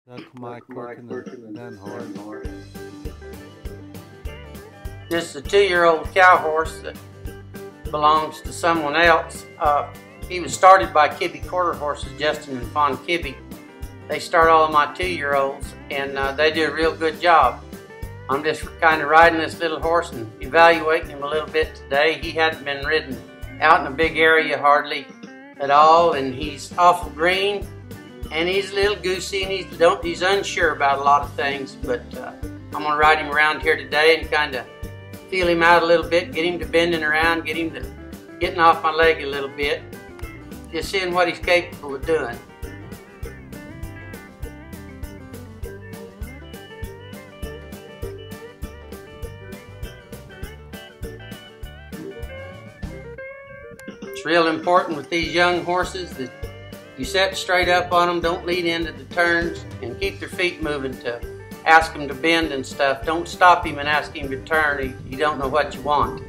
That's my clerking and done hard. This is a 2-year-old cow horse that belongs to someone else. He was started by Kibbe Quarter Horses, Justin and Fawn Kibbe. They start all of my 2-year-olds, and they do a real good job. I'm just kind of riding this little horse and evaluating him a little bit today. He hadn't been ridden out in a big area hardly at all, and he's awful green, and he's a little goosey, and he's unsure about a lot of things, but I'm going to ride him around here today and kind of feel him out a little bit, get him to bending around, get him to getting off my leg a little bit, just seeing what he's capable of doing. It's real important with these young horses that you set straight up on them, don't lead into the turns, and keep their feet moving to ask him to bend and stuff. Don't stop him and ask him to turn. You don't know what you want.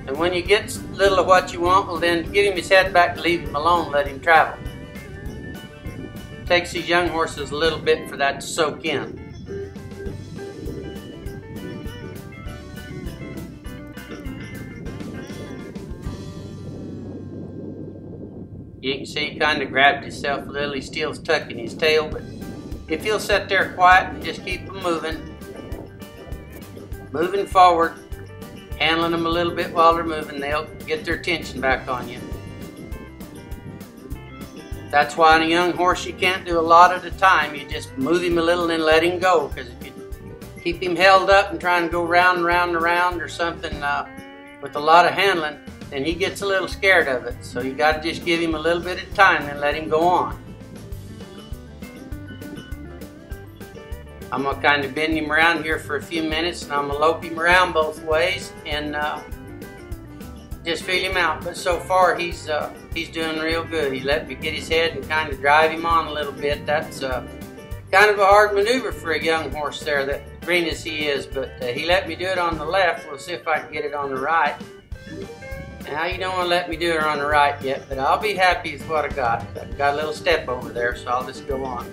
And when you get little of what you want, well then give him his head back and leave him alone, let him travel. It takes these young horses a little bit for that to soak in. You can see he kind of grabbed himself a little. He's still tucking his tail, but if he'll sit there quiet and just keep them moving forward, handling them a little bit while they're moving, they'll get their attention back on you. That's why in a young horse you can't do a lot at a time. You just move him a little and then let him go, because if you keep him held up and try and go round and round and round or something with a lot of handling, then he gets a little scared of it. So you got to just give him a little bit of time and let him go on. I'm going to kind of bend him around here for a few minutes, and I'm going to lope him around both ways and just feel him out. But so far he's doing real good. He let me get his head and kind of drive him on a little bit. That's kind of a hard maneuver for a young horse there, that green as he is, but he let me do it on the left. We'll see if I can get it on the right. Now you don't want to let me do it on the right yet, but I'll be happy with what I got. I've got a little step over there, so I'll just go on.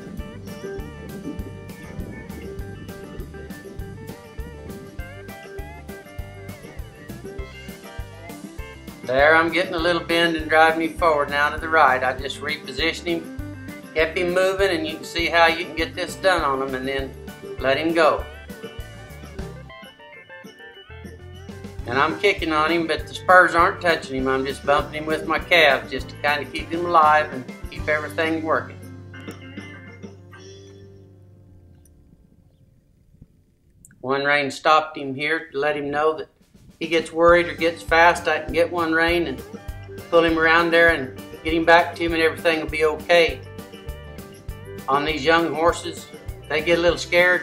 There, I'm getting a little bend and driving him forward now to the right. I just repositioned him, kept him moving, and you can see how you can get this done on him, and then let him go. And I'm kicking on him, but the spurs aren't touching him. I'm just bumping him with my calves just to kind of keep him alive and keep everything working. One rein stopped him here to let him know that he gets worried or gets fast, I can get one rein and pull him around there and get him back to him, and everything will be okay. On these young horses, they get a little scared.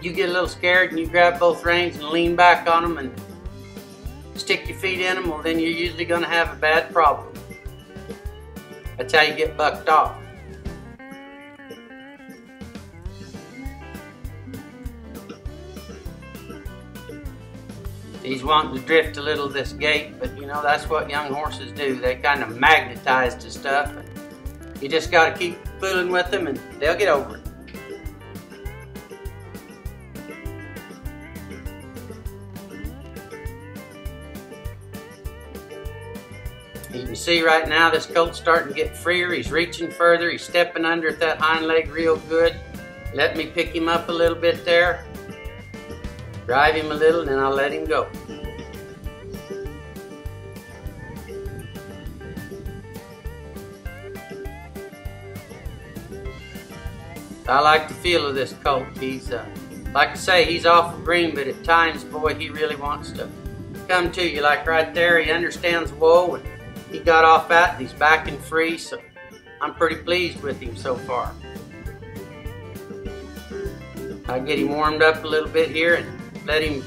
You get a little scared and you grab both reins and lean back on them and stick your feet in them, well then you're usually going to have a bad problem. That's how you get bucked off. He's wanting to drift a little this gait, but you know, that's what young horses do. They kind of magnetize to stuff. You just got to keep fooling with them and they'll get over it. You can see right now this colt's starting to get freer. He's reaching further. He's stepping under at that hind leg real good. Let me pick him up a little bit there. Drive him a little, and then I'll let him go. I like the feel of this colt. He's, like I say, he's awful green, but at times, boy, he really wants to come to you. Like right there, he understands whoa, and he got off that, and he's backing free, so I'm pretty pleased with him so far. I'll get him warmed up a little bit here and let him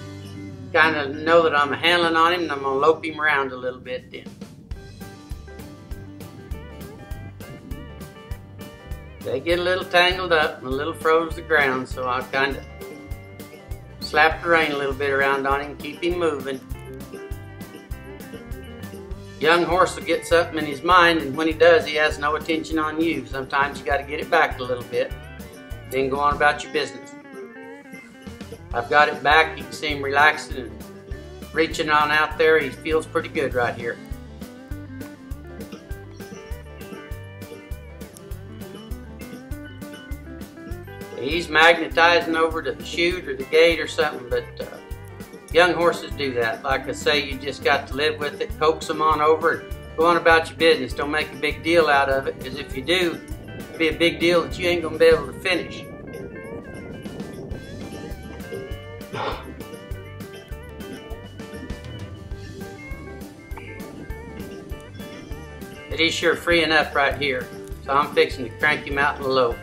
kind of know that I'm handling on him, and I'm going to lope him around a little bit then. They get a little tangled up and a little froze to the ground, so I'll kind of slap the rein a little bit around on him, keep him moving. Young horse will get something in his mind, and when he does, he has no attention on you. Sometimes you got to get it back a little bit, then go on about your business. I've got it back. You can see him relaxing and reaching on out there. He feels pretty good right here. He's magnetizing over to the chute or the gate or something, but young horses do that. Like I say, you just got to live with it, coax them on over, and go on about your business. Don't make a big deal out of it, because if you do, it'll be a big deal that you ain't going to be able to finish. But he's sure freeing up right here, so I'm fixing to crank him out in the low.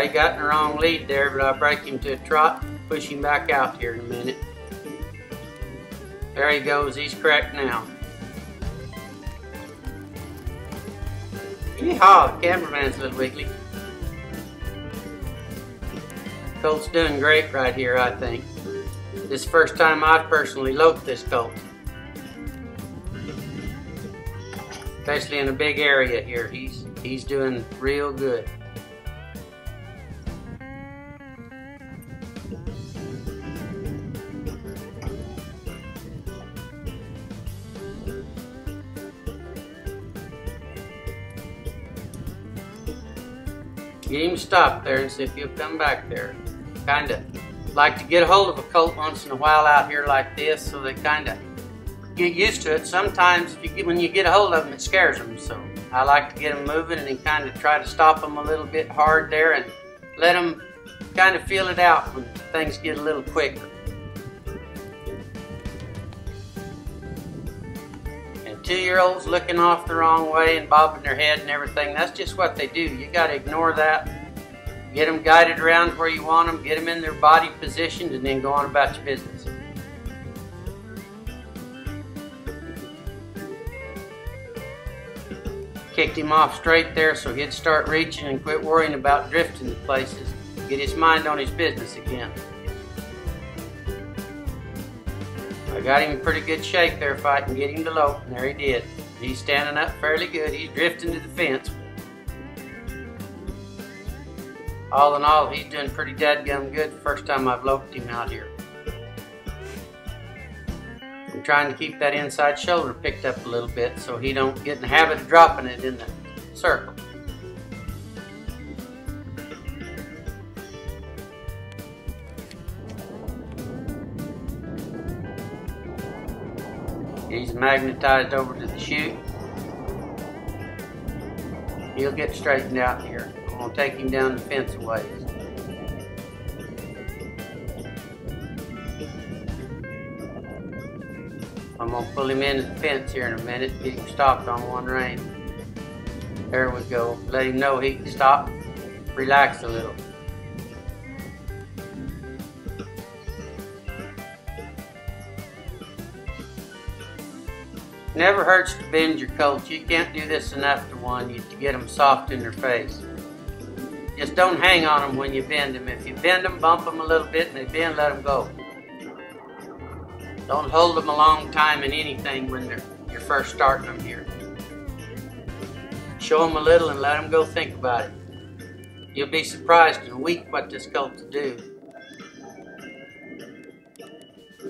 He got in the wrong lead there, but I'll break him to a trot, push him back out here in a minute. There he goes, he's correct now. Yeehaw, the cameraman's a little wiggly. Colt's doing great right here, I think. This is the first time I've personally loped this colt. Especially in a big area here, he's doing real good. Get him stopped there and see if he'll come back there. Kinda like to get a hold of a colt once in a while out here like this, so they kinda get used to it. Sometimes when you get a hold of them, it scares them. So I like to get them moving and then kind of try to stop them a little bit hard there and let them kind of feel it out when things get a little quicker. And 2-year-olds looking off the wrong way and bobbing their head and everything, that's just what they do. You got to ignore that. Get them guided around where you want them, get them in their body positioned, and then go on about your business. Kicked him off straight there so he'd start reaching and quit worrying about drifting to places. Get his mind on his business again. I got him in pretty good shape there if I can get him to lope, and there he did. He's standing up fairly good. He's drifting to the fence. All in all, he's doing pretty dadgum good the first time I've loped him out here. I'm trying to keep that inside shoulder picked up a little bit so he don't get in the habit of dropping it in the circle. He's magnetized over to the chute. He'll get straightened out here. I'm going to take him down the fence a ways. I'm going to pull him into the fence here in a minute, get him stopped on one rein. There we go. Let him know he can stop, relax a little. Never hurts to bend your colts. You can't do this enough to get them soft in their face. Just don't hang on them when you bend them. If you bend them, bump them a little bit, and they bend, let them go. Don't hold them a long time in anything when you're first starting them here. Show them a little and let them go think about it. You'll be surprised in a week what this colt will do.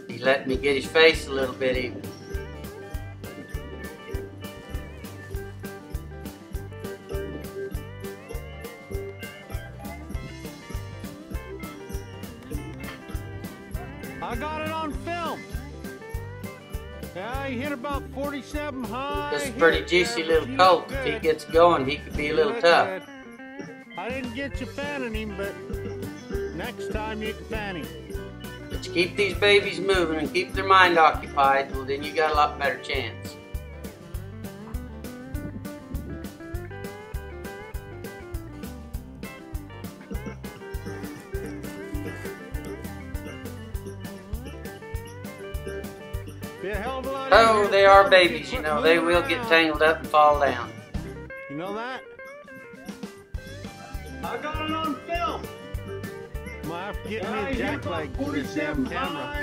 He let me get his face a little bit even. I got it on film. Yeah, he hit about 47 high. This is a pretty juicy little colt. If he gets going, he could be a little tough. I didn't get you fanning him, but next time you can fan him. But you keep these babies moving and keep their mind occupied, well then you got a lot better chance. Oh, they are babies, you know. They will get tangled up and fall down. You know that? I got it on film. I have to get me a jackleg for this damn camera.